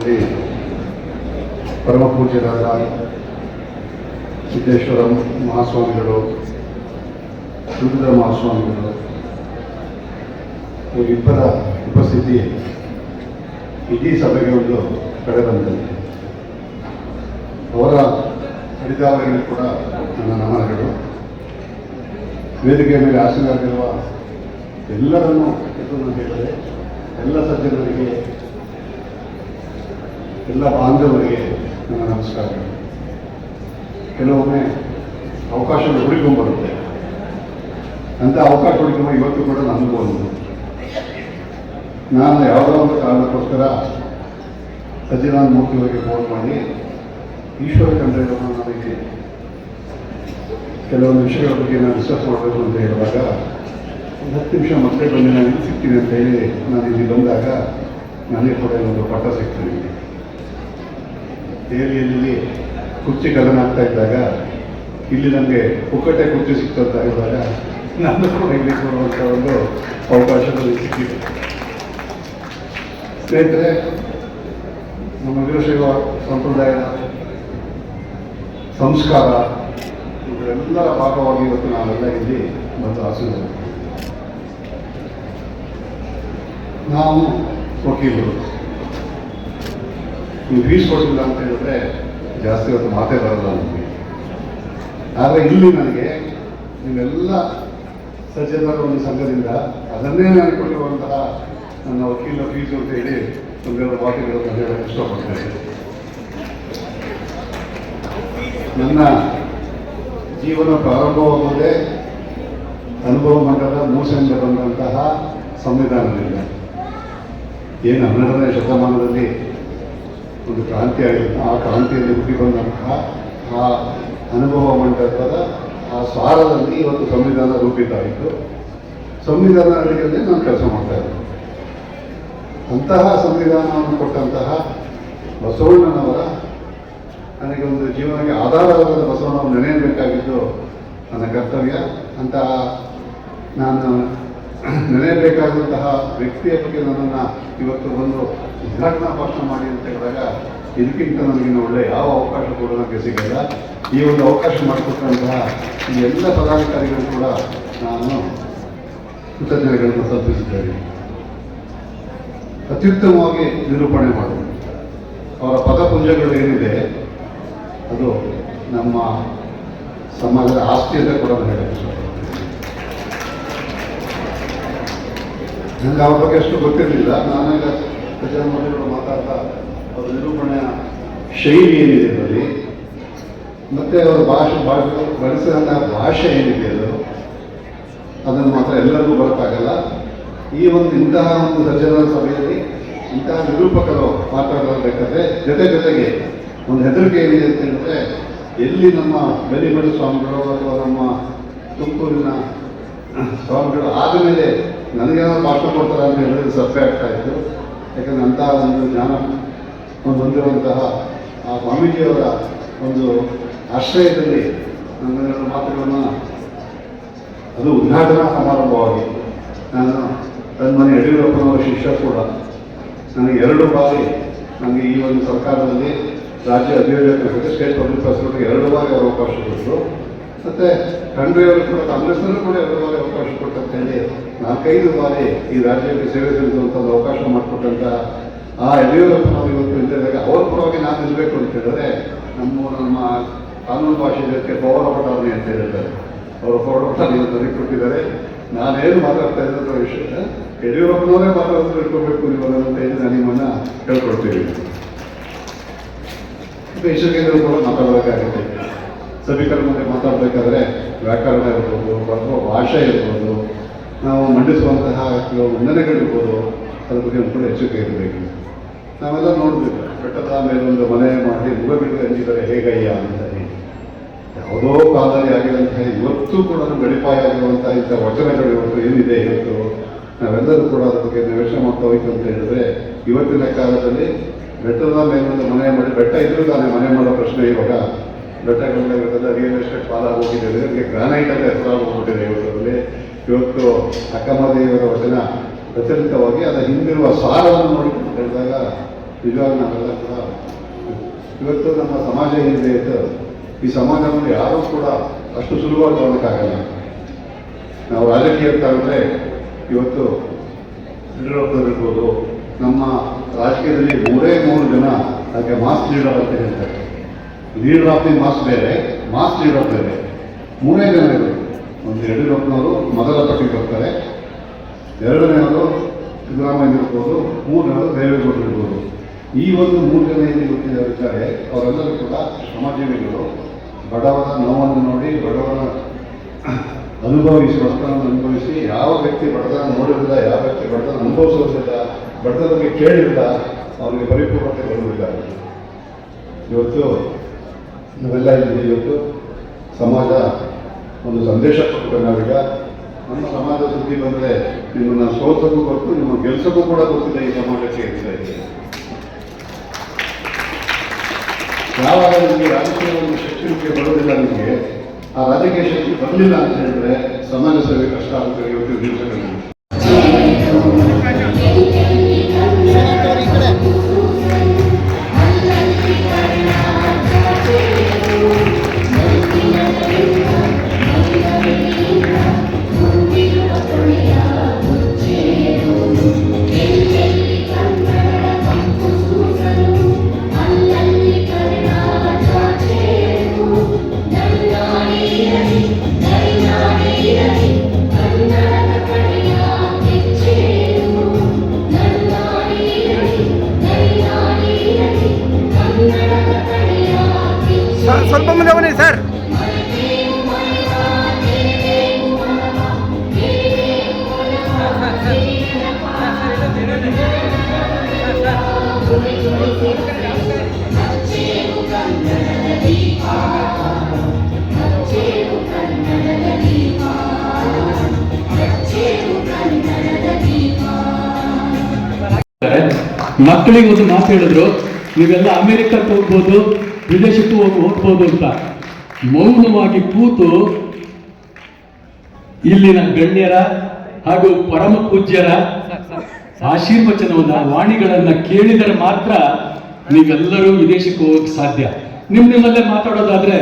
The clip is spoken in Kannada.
ಶ್ರೀ ಪರಮ ಪೂಜ್ಯರಾದ ಸಿದ್ದೇಶ್ವರ ಮಹಾಸ್ವಾಮಿಗಳು, ರುದ್ರ ಮಹಾಸ್ವಾಮಿಗಳು ಇವರಿಬ್ಬರ ಉಪಸ್ಥಿತಿ ಇಡೀ ಸಭೆಗೆ ಒಂದು ಕಡೆ ಬಂದಿದೆ. ಅವರ ಫಲಿತಾವಳಿಗಳು ಕೂಡ ನನ್ನ ನಮನಗಳು. ವೇದಿಕೆಯ ಮೇಲೆ ಆಸೀನರಾಗಿರುವ ಎಲ್ಲರನ್ನೂ ಎಂದು ಹೇಳಿದರೆ ಎಲ್ಲ ಸಜ್ಜನರಿಗೆ, ಎಲ್ಲ ಬಾಂಧವರಿಗೆ ನನ್ನ ನಮಸ್ಕಾರಗಳು. ಕೆಲವೊಮ್ಮೆ ಅವಕಾಶಗಳು ಹುಡುಕೊಂಡ್ಬರುತ್ತೆ. ಅಂಥ ಅವಕಾಶ ಹುಡುಕುವ ಇವತ್ತು ಕೂಡ ನನಗೂ ಒಂದು. ನಾನು ಯಾವುದೋ ಒಂದು ಕಾರಣಕ್ಕೋಸ್ಕರ ಸಜ್ಜನಾನ್ ಮೂರ್ತಿಯವರಿಗೆ ಫೋನ್ ಮಾಡಿ ಈಶ್ವರ ಕಂಡ್ರೆಯನ್ನು ನನಗೆ ಕೆಲವೊಂದು ವಿಷಯಗಳ ಬಗ್ಗೆ ನಾನು ಡಿಸ್ಕಸ್ ಮಾಡಬೇಕು ಅಂತ ಹೇಳುವಾಗ ಒಂದು 10 ನಿಮಿಷ ಮತ್ತೆ ಬಂದು ನಾನು ಇಲ್ಲಿ ಸಿಗ್ತೀನಿ ಅಂತ ಹೇಳಿ ನಾನು ಇಲ್ಲಿ ಬಂದಾಗ ನನಗೆ ಕೂಡ ಒಂದು ಪಟ್ಟ ಸಿಗ್ತೀನಿ. ದೆಹಲಿಯಲ್ಲಿ ಕುರ್ಚಿ ಕದನ ಆಗ್ತಾ ಇದ್ದಾಗ ಇಲ್ಲಿ ನನಗೆ ಪುಕ್ಕಟ್ಟೆ ಕುರ್ಚಿ ಸಿಕ್ತು ಅಂತ ಹೇಳಿದಾಗ ನಾನು ಕೂಡ ಇಲ್ಲಿ ಕೊಡುವಂಥ ಒಂದು ಅವಕಾಶದಲ್ಲಿ ಸಿಕ್ಕಿದೆ. ಸ್ನೇಹಿತರೆ, ನಮ್ಮ ವೀರಶೈವ ಸಂಪ್ರದಾಯದ ಸಂಸ್ಕಾರ ಇದೆಲ್ಲರ ಭಾಗವಾಗಿ ಇವತ್ತು ನಾವೆಲ್ಲ ಇಲ್ಲಿ ಬಂದು ಆಸೀನರು. ನಾವು ವಕೀಲರು. ನೀವು ಫೀಸ್ ಕೊಟ್ಟಿಲ್ಲ ಅಂತ ಹೇಳಿದ್ರೆ ಜಾಸ್ತಿ ಹೊತ್ತು ಮಾತೇ ಬರಲ್ಲ ನಮಗೆ. ಆದರೆ ಇಲ್ಲಿ ನನಗೆ ನೀವೆಲ್ಲ ಸಜ್ಜನರ ಒಂದು ಸಂಘದಿಂದ ಅದನ್ನೇ ನಾನು ಕೊಟ್ಟಿರುವಂತಹ ನನ್ನ ವಕೀಲ ಫೀಸು ಅಂತ ಹೇಳಿ ಒಂದೆರಡು ವಾಕ್ಯಗಳನ್ನು ಹೇಳಕ್ಕೆ ಇಷ್ಟಪಡ್ತೇನೆ. ನನ್ನ ಜೀವನ ಪ್ರಾರಂಭವಾಗುವುದೇ ಅನುಭವ ಮಂಡಲ ಮೂಸೆಯಿಂದ ಬಂದಂತಹ ಸಂವಿಧಾನದಿಂದ. ಏನು 12ನೇ ಶತಮಾನದಲ್ಲಿ ಒಂದು ಕ್ರಾಂತಿ ಆಗಿತ್ತು, ಆ ಕ್ರಾಂತಿಯಲ್ಲಿ ಹುಟ್ಟಿ ಬಂದಂತಹ ಆ ಅನುಭವ ಮಂಡಲದ ಆ ಸಾರದಲ್ಲಿ ಇವತ್ತು ಸಂವಿಧಾನ ರೂಪಿತ ಆಯಿತು. ಸಂವಿಧಾನ ಅಡಿಯಲ್ಲಿ ನಾನು ಕೆಲಸ ಮಾಡ್ತಾ ಇದ್ದೆ. ಅಂತಹ ಸಂವಿಧಾನವನ್ನು ಕೊಟ್ಟಂತಹ ಬಸವಣ್ಣನವರ ನನಗೆ ಒಂದು ಜೀವನಕ್ಕೆ ಆಧಾರವಾದ ಬಸವಣ್ಣವನ್ನು ನೆನೆಯಬೇಕಾಗಿದ್ದು ನನ್ನ ಕರ್ತವ್ಯ. ಅಂತಹ ನಾನು ನೆನೆಯಬೇಕಾದಂತಹ ವ್ಯಕ್ತಿಯ ಬಗ್ಗೆ ನನ್ನನ್ನು ಇವತ್ತು ಒಂದು ಉದ್ಘಾಟನಾ ಭಾಷಣ ಮಾಡಿ ಅಂತ ಹೇಳಿದಾಗ ಇದಕ್ಕಿಂತ ನನಗಿನ್ನು ಒಳ್ಳೆ ಯಾವ ಅವಕಾಶ ಕೂಡ ನನಗೆ ಸಿಗಲ್ಲ. ಈ ಒಂದು ಅವಕಾಶ ಮಾಡಿಕೊಟ್ಟಂತಹ ಈ ಎಲ್ಲ ಪದಾಧಿಕಾರಿಗಳು ಕೂಡ ನಾನು ಕೃತಜ್ಞತೆಗಳನ್ನು ಸಲ್ಲಿಸಿದ್ದೇನೆ. ಅತ್ಯುತ್ತಮವಾಗಿ ನಿರೂಪಣೆ ಮಾಡುವುದು ಅವರ ಪದಪುಂಜಗಳು ಏನಿದೆ ಅದು ನಮ್ಮ ಸಮಾಜದ ಆಸ್ತಿ ಅಂತ ಕೂಡ ನಾನು ಹೇಳಕ್ಕೆ ಇಷ್ಟಪಡ್ತೀನಿ. ನನಗೆ ಅವ್ರ ಬಗ್ಗೆ ಅಷ್ಟು ಗೊತ್ತಿರಲಿಲ್ಲ. ನಾನಾಗ ಪ್ರಜಾಮಂಡಳಿಗಳು ಮಾತಾಡ್ತಾ ಅವರ ನಿರೂಪಣೆಯ ಶೈಲಿ ಏನಿದೆ ಅದರಲ್ಲಿ, ಮತ್ತು ಅವರ ಬಳಸಿದಂತಹ ಭಾಷೆ ಏನಿದೆ ಅದನ್ನು ಮಾತ್ರ ಎಲ್ಲರಿಗೂ ಬರೋಕ್ಕಾಗಲ್ಲ. ಈ ಒಂದು ಇಂತಹ ಒಂದು ಸಜ್ಜನರ ಸಭೆಯಲ್ಲಿ ಇಂತಹ ನಿರೂಪಕರು ಮಾತಾಡಬೇಕಾದ್ರೆ ಜೊತೆಗೆ ಒಂದು ಹೆದರಿಕೆ ಏನಿದೆ ಅಂತ ಹೇಳಿದ್ರೆ, ಎಲ್ಲಿ ನಮ್ಮ ಬೆಲಿಮಡಿ ಸ್ವಾಮಿಗಳು ಅಥವಾ ನಮ್ಮ ತುಮಕೂರಿನ ಸ್ವಾಮಿಗಳು ಆದಮೇಲೆ ನನಗೇನೋ ಭಾಷಣ ಕೊಡ್ತಾರೆ ಅಂತ ಹೇಳಿದ್ರೆ ಸಭೆ ಆಗ್ತಾ ಇತ್ತು. ಯಾಕಂದರೆ ಅಂತಹ ಒಂದು ಜ್ಞಾನ ಹೊಂದಿರುವಂತಹ ಆ ಸ್ವಾಮೀಜಿಯವರ ಒಂದು ಆಶ್ರಯದಲ್ಲಿ ನನ್ನ ಮಾತುಗಳನ್ನು ಅದು ಉದ್ಘಾಟನಾ ಸಮಾರಂಭವಾಗಿತ್ತು. ನಾನು ತನ್ಮನೆ ಯಡಿಯೂರಪ್ಪನವರ ಶಿಷ್ಯ ಕೂಡ. ನನಗೆ 2 ಬಾರಿ ನನಗೆ ಈ ಒಂದು ಸರ್ಕಾರದಲ್ಲಿ ರಾಜ್ಯ ಅಭಿಯೋಜಕ ಸ್ಟೇಟ್ ಪಬ್ಲಿಕ್ ಪ್ರಾಸಿಕ್ಯೂಟರ್ಗೆ 2 ಬಾರಿ ಅವರು ಅವಕಾಶ ಕೊಟ್ಟರು. ಮತ್ತು ಖಂಡ್ರೆಯವರು ಕೂಡ ಕಾಂಗ್ರೆಸ್ನಲ್ಲೂ ಕೂಡ 2 ಬಾರಿ ಅವಕಾಶ ಕೊಟ್ಟಂತೇಳಿ 4-5 ಬಾರಿ ಈ ರಾಜ್ಯಕ್ಕೆ ಸೇವೆ ಸಲ್ಲಿಸುವಂಥ ಅವಕಾಶ ಮಾಡಿಕೊಟ್ಟಂಥ ಆ ಯಡಿಯೂರಪ್ಪನವರು ಇವತ್ತು ಇದ್ದಾಗ ಅವ್ರ ಪರವಾಗಿ ನಾನು ನಿಲ್ಲಬೇಕು ಅಂತ ಹೇಳಿದ್ರೆ ನಮ್ಮ ಕಾನೂನು ಭಾಷೆ ಇದಕ್ಕೆ ಪೌರ ಪಟಾಣಿ ಅಂತ ಹೇಳಿದ್ದಾರೆ. ಅವರು ಪೌರ ಪಟಾಣಿ ನನಗೆ ಕೊಟ್ಟಿದ್ದಾರೆ. ನಾನೇನು ಮಾತಾಡ್ತಾ ಇದ್ದ ವಿಷಯ ಯಡಿಯೂರಪ್ಪನವರೇ ಮಾತಾಡೋದು ಇಟ್ಕೋಬೇಕು ನೀವು ಅಂತ ಹೇಳಿ ನಾನು ನಿಮ್ಮನ್ನು ಹೇಳ್ಕೊಡ್ತೀವಿ. ಇಷ್ಟಕ್ಕೇಂದ್ರೂ ಕೂಡ ಮಾತಾಡಬೇಕಾಗುತ್ತೆ. ಸಭಿಕರ ಮುಂದೆ ಮಾತಾಡಬೇಕಾದ್ರೆ ವ್ಯಾಕರಣ ಇರ್ಬೋದು, ಅಥವಾ ಭಾಷೆ ಇರ್ಬೋದು, ನಾವು ಮಂಡಿಸುವಂತಹ ಕೆಲವು ವಂದನೆಗಳಿರ್ಬೋದು, ಅದ್ರ ಬಗ್ಗೆ ಕೂಡ ಎಚ್ಚರಿಕೆ ಇರಬೇಕು. ನಾವೆಲ್ಲ ನೋಡಬೇಕು, ಬೆಟ್ಟದ ಮೇಲೊಂದು ಮನೆ ಮಾಡಿ ಮುಗಬಿಟ್ಟು ಅಂಜಿದರೆ ಹೇಗಯ್ಯ ಅಂತ ಹೇಳಿ ಯಾವುದೋ ಕಾಲದಲ್ಲಿ ಆಗಿರುವಂತಹ ಇವತ್ತು ಕೂಡ ಗಡಿಪಾಯ ಆಗಿರುವಂತಹ ಇಂಥ ವಚನಗಳು ಇವತ್ತು ಏನಿದೆ ಇವತ್ತು ನಾವೆಲ್ಲರೂ ಕೂಡ ಅದ್ರ ಬಗ್ಗೆ ನಿವೇಶನ ಮಾಡ್ತಾ ಹೋಯ್ತು ಅಂತ ಹೇಳಿದ್ರೆ, ಇವತ್ತಿನ ಕಾಲದಲ್ಲಿ ಬೆಟ್ಟದ ಮೇಲೊಂದು ಮನೆ ಮಾಡಿ, ಬೆಟ್ಟ ಇದ್ರೂ ತಾನೇ ಮನೆ ಮಾಡೋ ಪ್ರಶ್ನೆ. ಇವಾಗ ಬೆಟ್ಟಗಳ ರಿಯಲ್ ಎಸ್ಟೇಟ್ ಪಾಲಾಗೋಗಿದೆ, ಇದಕ್ಕೆ ಗ್ರಾನೈಟ್ ಅಂತ ಹೆಸರಾಗೋಗ್ಬಿಟ್ಟಿದೆ ಇವತ್ತರಲ್ಲಿ. ಇವತ್ತು ಅಕ್ಕಮದೇವರ ವಚನ ಪ್ರಚಲಿತವಾಗಿ ಅದರ ಹಿಂದಿರುವ ಸಾರವನ್ನು ನೋಡಿಕೊಂಡು ಹೇಳಿದಾಗ ನಿಜವಾಗಿ ನಾವೆಲ್ಲ ಕೂಡ ಇವತ್ತು ನಮ್ಮ ಸಮಾಜ ಏನಿದೆ ಇತ್ತು, ಈ ಸಮಾಜವನ್ನು ಯಾರೂ ಕೂಡ ಅಷ್ಟು ಸುಲಭವಾಗಿ ತಗೊಳಕ್ಕಾಗಲ್ಲ. ನಾವು ರಾಜಕೀಯ ತಗೊಂಡ್ರೆ ಇವತ್ತು ಯಡಿಯೂರಪ್ಪನವರು ಇರ್ಬೋದು, ನಮ್ಮ ರಾಜಕೀಯದಲ್ಲಿ 3 ಜನ ಅದಕ್ಕೆ ಮಾಸ್ ಲೀಡರ್ ಅಂತ ಹೇಳ್ತಾರೆ. ಲೀಡರ್ ಆಫ್ ದಿ ಮಾಸ್ ಬೇರೆ, ಮಾಸ್ ಲೀಡರ್ ಬೇರೆ. 3 ಜನ ಇರೋದು. ಒಂದು ಯಡಿಯೂರಪ್ಪನವರು ಮೊದಲ ಪಟ್ಟಿಗೆ ಬರ್ತಾರೆ, 2ನೇವರು ಸಿದ್ದರಾಮಯ್ಯ ಇರ್ಬೋದು, 3ನೇವರು ದೇವೇಗೌಡರು ಇರ್ಬೋದು. ಈ ಒಂದು 3 ಜನ ಏನು ಗೊತ್ತಿದ್ದಾರೆ, ಅವರೆಲ್ಲರೂ ಕೂಡ ಶ್ರಮಜೀವಿಗಳು. ಬಡವರ ನೋವನ್ನು ನೋಡಿ, ಬಡವರ ಅನುಭವಿಸಿ, ಬಡತನವನ್ನು ಅನುಭವಿಸಿ, ಯಾವ ವ್ಯಕ್ತಿ ಬಡತನ ನೋಡಿರಲಿಲ್ಲ, ಯಾವ ವ್ಯಕ್ತಿ ಬಡತನ ಅನುಭವಿಸೋದಿಲ್ಲ, ಬಡತನ ಬಗ್ಗೆ ಕೇಳಿಲ್ಲ, ಅವರಿಗೆ ಪರಿಪೂರ್ಣತೆ ಬರುವುದಿಲ್ಲ. ಇವತ್ತು ನಾವೆಲ್ಲ ಇದ್ದೀವಿ. ಇವತ್ತು ಸಮಾಜ ಒಂದು ಸಂದೇಶ ಕೊಟ್ಟು ನಾವೀಗ ನಮ್ಮ ಸಮಾಜ ಸುದ್ದಿ ಬಂದರೆ ನಿಮ್ಮನ್ನು ಸೋತಕ್ಕೂ ಗೊತ್ತು, ನಿಮ್ಮ ಗೆಲ್ಸಕ್ಕೂ ಕೂಡ ಗೊತ್ತಿಲ್ಲ. ಈ ಸಮಾಜಕ್ಕೆ ಇರ್ತಾ ಇದೆ. ಯಾವಾಗ ನಿಮಗೆ ರಾಜಕೀಯ ಒಂದು ಶಕ್ತಿ ಬರೋದಿಲ್ಲ, ನಿಮಗೆ ಆ ರಾಜಕೀಯ ಶಕ್ತಿ ಬರಲಿಲ್ಲ ಅಂತ ಹೇಳಿದ್ರೆ ಸಮಾಜ ಸೇವೆ ಕಷ್ಟ ಆಗುತ್ತೆ. ಇವತ್ತು ದಿವಸಗಳಲ್ಲಿ ಸ್ವಲ್ಪ ಮುಂದೆ ಬನ್ನಿ ಸರ್. ಮಕ್ಕಳಿಗೆ ಒಂದು ಮಾತು ಹೇಳಿದ್ರು, ನೀವೆಲ್ಲ ಅಮೆರಿಕಕ್ಕೆ ಹೋಗ್ಬೋದು, ವಿದೇಶಕ್ಕೂ ಹೋಗಿ ಓದ್ಬೋದು ಅಂತ. ಮೌನವಾಗಿ ಕೂತು ಇಲ್ಲಿನ ಗಣ್ಯರ ಹಾಗೂ ಪರಮ ಪೂಜ್ಯರ ಆಶೀರ್ವಚನವನ್ನ, ವಾಣಿಗಳನ್ನ ಕೇಳಿದರೆ ಮಾತ್ರ ನೀವೆಲ್ಲರೂ ವಿದೇಶಕ್ಕೆ ಹೋಗಕ್ಕೆ ಸಾಧ್ಯ. ನಿಮ್ಮಲ್ಲೇ ಮಾತಾಡೋದಾದ್ರೆ